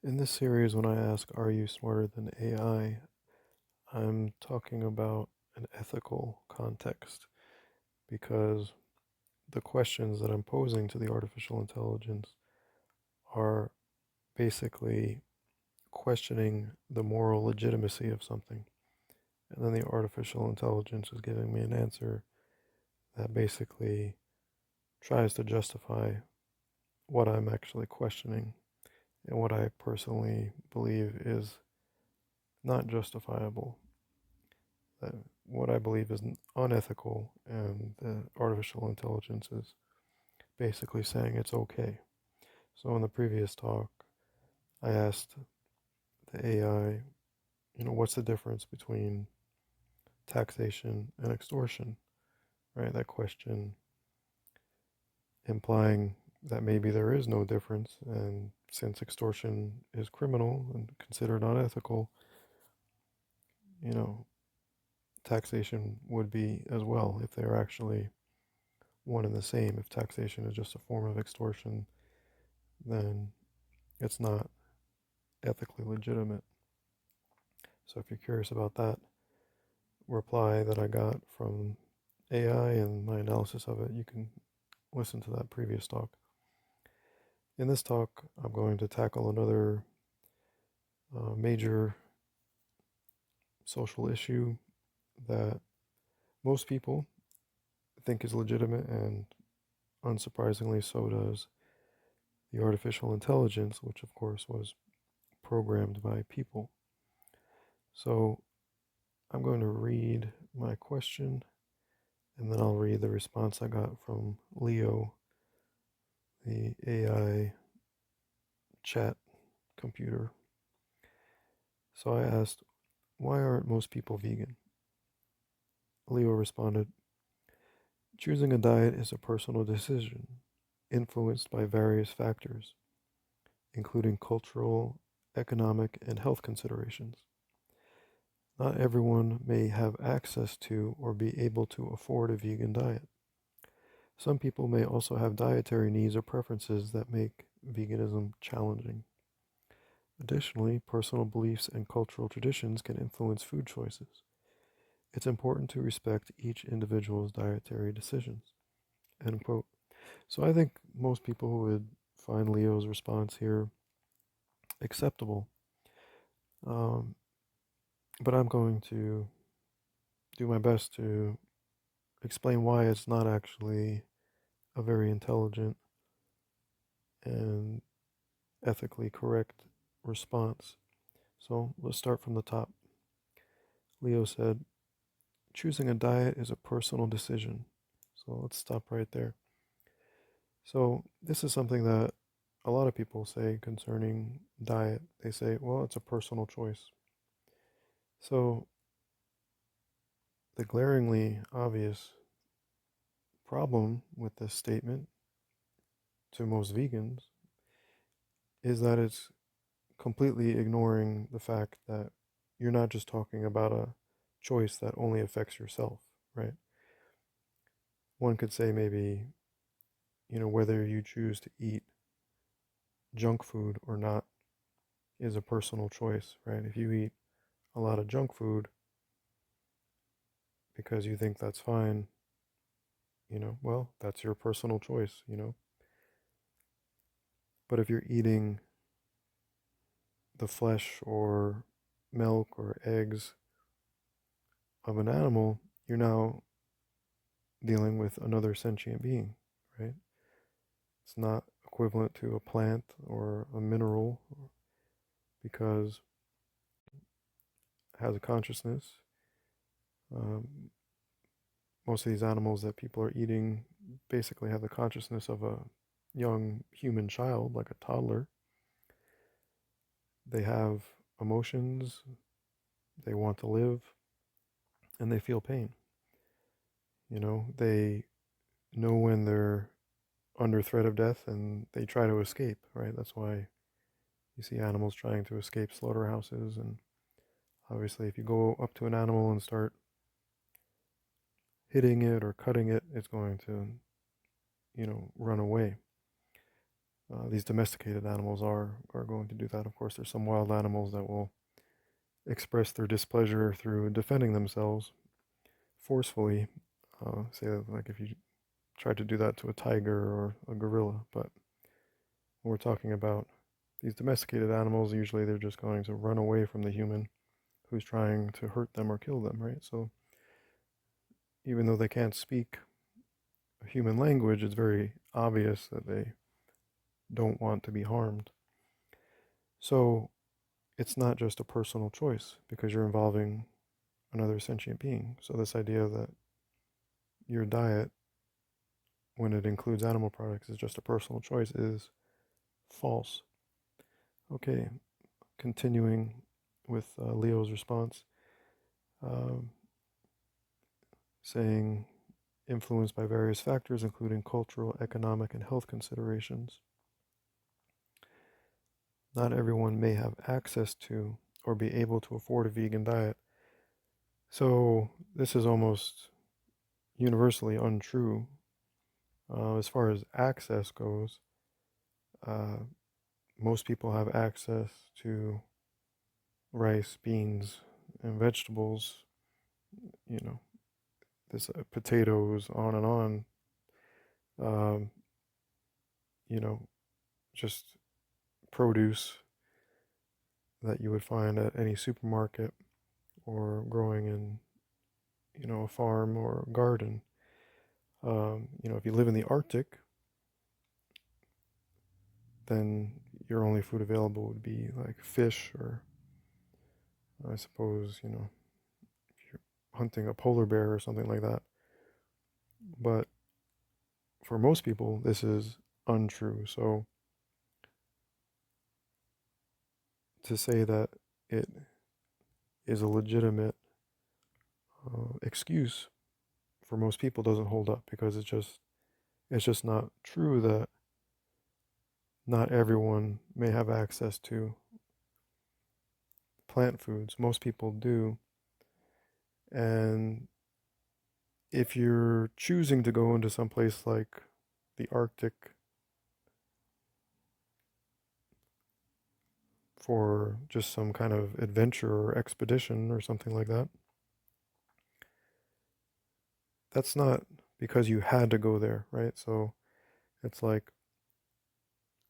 In this series, when I ask, are you smarter than AI, I'm talking about an ethical context because the questions that I'm posing to the artificial intelligence are basically questioning the moral legitimacy of something. And then the artificial intelligence is giving me an answer that basically tries to justify what I'm actually questioning and what I personally believe is not justifiable. That what I believe is unethical, and the artificial intelligence is basically saying it's okay. So in the previous talk, I asked the AI, what's the difference between taxation and extortion, right? That question implying that maybe there is no difference, and since extortion is criminal and considered unethical, you know, taxation would be as well if they're actually one and the same. If taxation is just a form of extortion, then it's not ethically legitimate. So if you're curious about that reply that I got from AI and my analysis of it, you can listen to that previous talk. In this talk, I'm going to tackle another major social issue that most people think is legitimate, and unsurprisingly, so does the artificial intelligence, which of course was programmed by people. So I'm going to read my question, and then I'll read the response I got from Leo, the AI chat computer. So I asked, why aren't most people vegan? Leo responded, choosing a diet is a personal decision influenced by various factors, including cultural, economic, and health considerations. Not everyone may have access to or be able to afford a vegan diet. Some people may also have dietary needs or preferences that make veganism challenging. Additionally, personal beliefs and cultural traditions can influence food choices. It's important to respect each individual's dietary decisions. End quote. So I think most people would find Leo's response here acceptable. Um, but I'm going to do my best to explain why it's not actually a very intelligent and ethically correct response. So let's start from the top. Leo said, choosing a diet is a personal decision. So let's stop right there. So this is something that a lot of people say concerning diet. They say, well, it's a personal choice. So the glaringly obvious problem with this statement to most vegans is that it's completely ignoring the fact that you're not just talking about a choice that only affects yourself, right? One could say maybe, whether you choose to eat junk food or not is a personal choice, right? If you eat a lot of junk food because you think that's fine, well, that's your personal choice. But if you're eating the flesh or milk or eggs of an animal, you're now dealing with another sentient being, right? It's not equivalent to a plant or a mineral because it has a consciousness. Um, Most of these animals that people are eating basically have the consciousness of a young human child, like a toddler. They have emotions, they want to live, and they feel pain. They know when they're under threat of death and they try to escape, right? That's why you see animals trying to escape slaughterhouses. And obviously, if you go up to an animal and start hitting it or cutting it, it's going to, run away. these domesticated animals are going to do that. Of course, there's some wild animals that will express their displeasure through defending themselves forcefully. Say, like if you tried to do that to a tiger or a gorilla. But when we're talking about these domesticated animals, usually they're just going to run away from the human who's trying to hurt them or kill them, right? So even though they can't speak a human language, it's very obvious that they don't want to be harmed. So it's not just a personal choice because you're involving another sentient being. So this idea that your diet, when it includes animal products, is just a personal choice is false. Okay, continuing with Leo's response, um, saying influenced by various factors, including cultural, economic, and health considerations. Not everyone may have access to or be able to afford a vegan diet. So this is almost universally untrue. As far as access goes, uh, most people have access to rice, beans, and vegetables, you know, this potatoes, on and on. Um, you know, just produce that you would find at any supermarket or growing in, a farm or a garden. If you live in the Arctic, then your only food available would be like fish or, I suppose, if you're hunting a polar bear or something like that. But for most people, this is untrue. So to say that it is a legitimate excuse for most people doesn't hold up because it's just not true that not everyone may have access to plant foods. Most people do. And if you're choosing to go into some place like the Arctic for just some kind of adventure or expedition or something like that, that's not because you had to go there, right? So it's like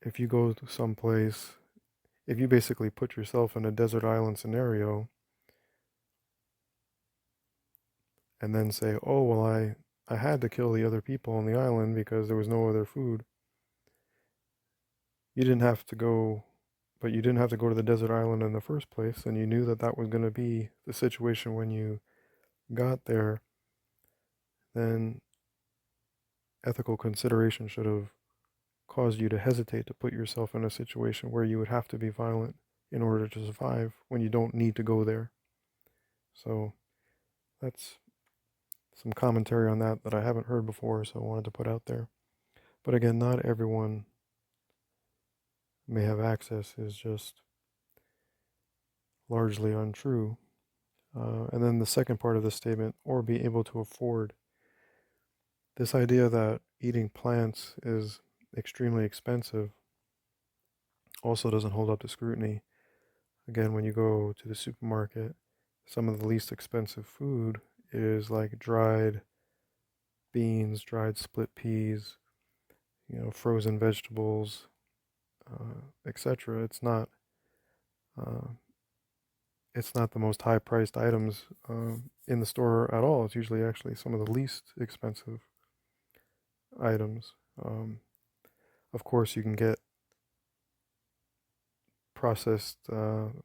if you go to some place, if you basically put yourself in a desert island scenario and then say, oh, well, I had to kill the other people on the island because there was no other food. You didn't have to go, but you didn't have to go to the desert island in the first place, and you knew that that was going to be the situation when you got there, then ethical consideration should have caused you to hesitate to put yourself in a situation where you would have to be violent in order to survive when you don't need to go there. So that's some commentary on that I haven't heard before, so I wanted to put out there. But again, not everyone may have access is just largely untrue. And then the second part of the statement, or be able to afford. This idea that eating plants is extremely expensive also doesn't hold up to scrutiny. Again, when you go to the supermarket, some of the least expensive food is like dried beans, dried split peas, frozen vegetables, etc. Uh, it's not the most high-priced items in the store at all. It's usually actually some of the least expensive items. Of course, you can get processed,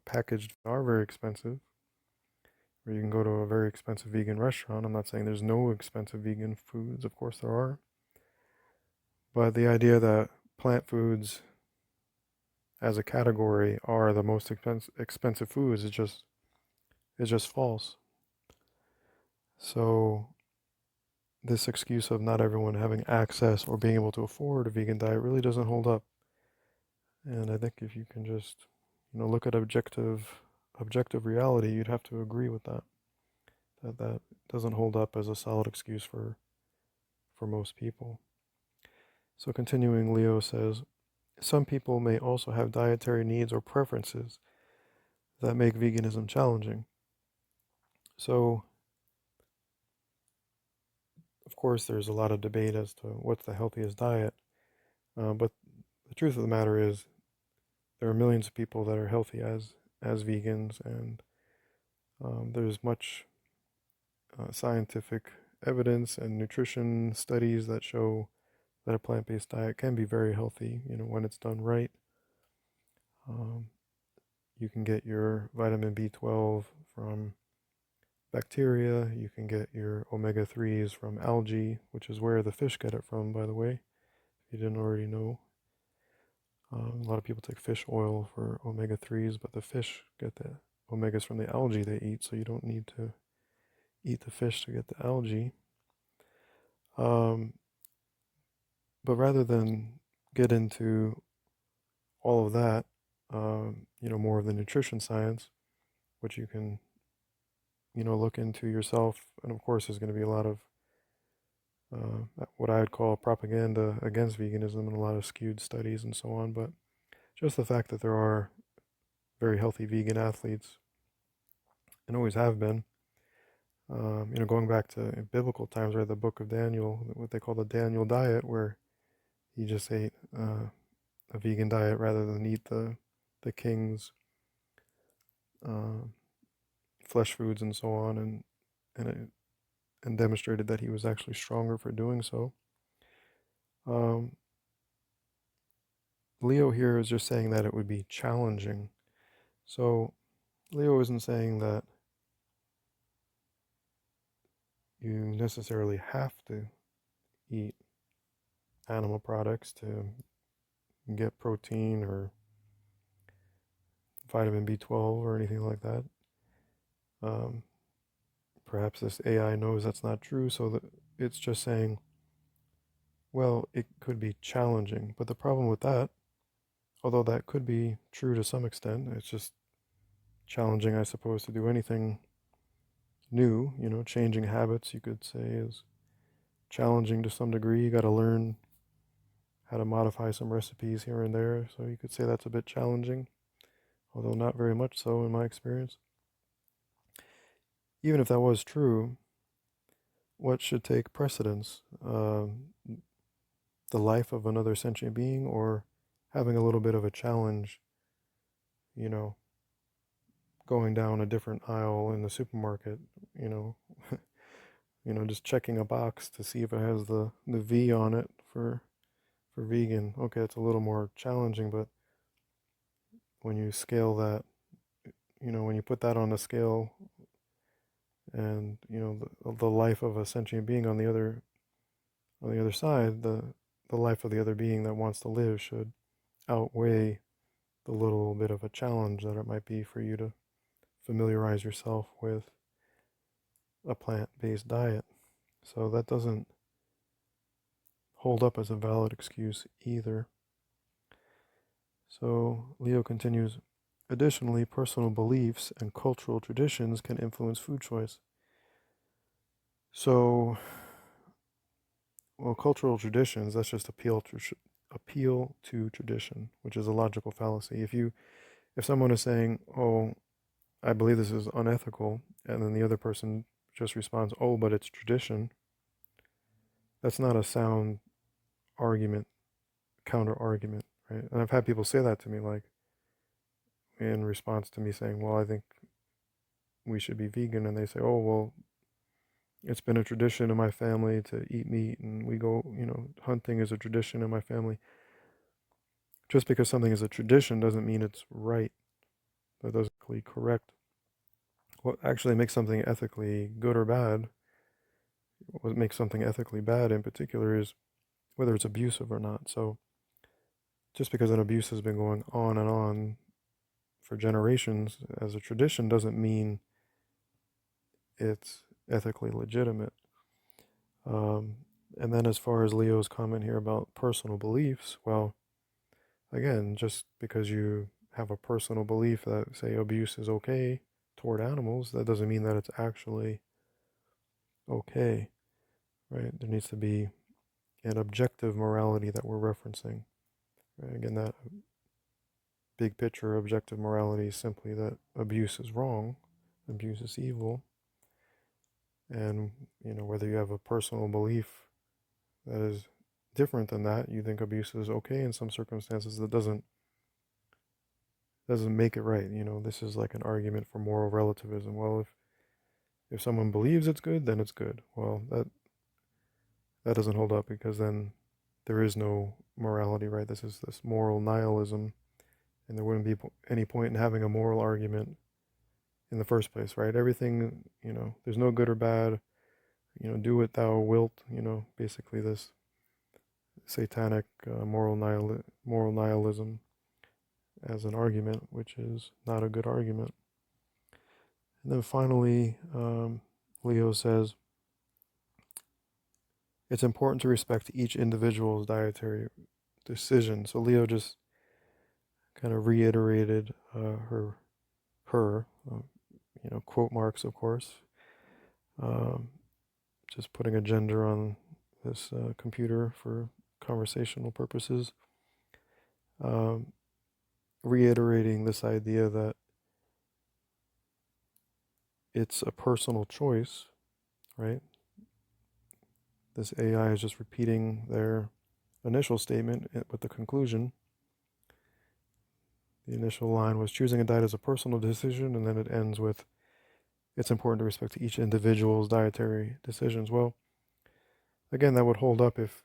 packaged are very expensive. Or you can go to a very expensive vegan restaurant. I'm not saying there's no expensive vegan foods. Of course there are. But the idea that plant foods as a category are the most expensive foods is just false. So this excuse of not everyone having access or being able to afford a vegan diet really doesn't hold up. And I think if you can just, look at objective reality, you'd have to agree with that. That doesn't hold up as a solid excuse for most people. So continuing, Leo says, some people may also have dietary needs or preferences that make veganism challenging. So, of course, there's a lot of debate as to what's the healthiest diet, but the truth of the matter is there are millions of people that are healthy as vegans, and there's much scientific evidence and nutrition studies that show that a plant-based diet can be very healthy, when it's done right. Um, you can get your vitamin B12 from bacteria. You can get your omega-3s from algae, which is where the fish get it from, by the way, if you didn't already know. A lot of people take fish oil for omega-3s, but the fish get the omegas from the algae they eat, so you don't need to eat the fish to get the algae. Um, but rather than get into all of that, more of the nutrition science, which you can, look into yourself. And of course, there's going to be a lot of what I would call propaganda against veganism and a lot of skewed studies and so on. But just the fact that there are very healthy vegan athletes and always have been, going back to biblical times, right? The book of Daniel, what they call the Daniel diet, where he just ate a vegan diet rather than eat the king's uh, flesh foods and so on, and demonstrated that he was actually stronger for doing so. Um, Leo here is just saying that it would be challenging. So Leo isn't saying that you necessarily have to eat animal products to get protein or vitamin B12 or anything like that. Um, Perhaps this AI knows that's not true, so that it's just saying, well, it could be challenging. But the problem with that, although that could be true to some extent, it's just challenging, I suppose, to do anything new. Changing habits, you could say, is challenging to some degree. You got to learn how to modify some recipes here and there. So you could say that's a bit challenging, although not very much so in my experience. Even if that was true, what should take precedence? The life of another sentient being, or having a little bit of a challenge, you know, going down a different aisle in the supermarket, you know, just checking a box to see if it has the V on it for vegan. Okay, it's a little more challenging, but when you scale that, when you put that on a scale, and the life of a sentient being on the other side, the life of the other being that wants to live should outweigh the little bit of a challenge that it might be for you to familiarize yourself with a plant-based diet. So that doesn't hold up as a valid excuse either. So Leo continues, additionally, personal beliefs and cultural traditions can influence food choice. So, well, cultural traditions, that's just appeal to tradition, which is a logical fallacy. If someone is saying, "Oh, I believe this is unethical," and then the other person just responds, "Oh, but it's tradition," that's not a sound argument, counter argument, right? And I've had people say that to me, like in response to me saying, "Well, I think we should be vegan," and they say, "Oh, well, it's been a tradition in my family to eat meat, and we go, hunting is a tradition in my family." Just because something is a tradition doesn't mean it's right. That doesn't mean correct. What actually makes something ethically good or bad, what makes something ethically bad in particular, is whether it's abusive or not. So just because an abuse has been going on and on for generations as a tradition doesn't mean it's ethically legitimate. Um, and then as far as Leo's comment here about personal beliefs, well, again, just because you have a personal belief that, say, abuse is okay toward animals, that doesn't mean that it's actually okay, right? There needs to be an objective morality that we're referencing, Right? Again, that big picture objective morality is simply that abuse is wrong, abuse is evil, and whether you have a personal belief that is different than that, you think abuse is okay in some circumstances, that doesn't make it right. This is like an argument for moral relativism. Well, if someone believes it's good, then it's good. Well, that doesn't hold up, because then there is no morality, right? This is this moral nihilism, and there wouldn't be any point in having a moral argument in the first place, right? Everything, there's no good or bad. Do what thou wilt. Basically this satanic moral nihilism as an argument, which is not a good argument. And then finally, Leo says, it's important to respect each individual's dietary decision. So Leo just kind of reiterated her, quote marks, of course, um, just putting a gender on this computer for conversational purposes, reiterating this idea that it's a personal choice, right? This AI is just repeating their initial statement with the conclusion. The initial line was, choosing a diet is a personal decision, and then it ends with, it's important to respect each individual's dietary decisions. Well, again, that would hold up if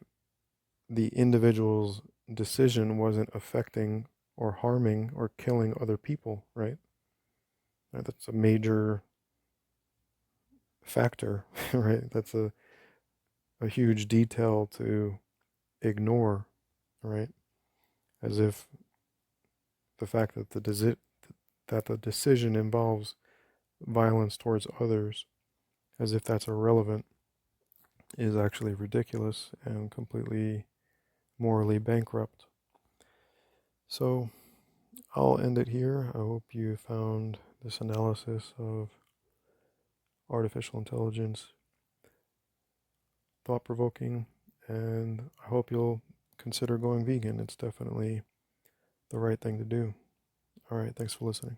the individual's decision wasn't affecting or harming or killing other people, right? That's a major factor, right? That's a huge detail to ignore, right? As if the fact that the decision involves violence towards others, as if that's irrelevant, is actually ridiculous and completely morally bankrupt. So I'll end it here. I hope you found this analysis of artificial intelligence thought-provoking, and I hope you'll consider going vegan. It's definitely the right thing to do. All right, thanks for listening.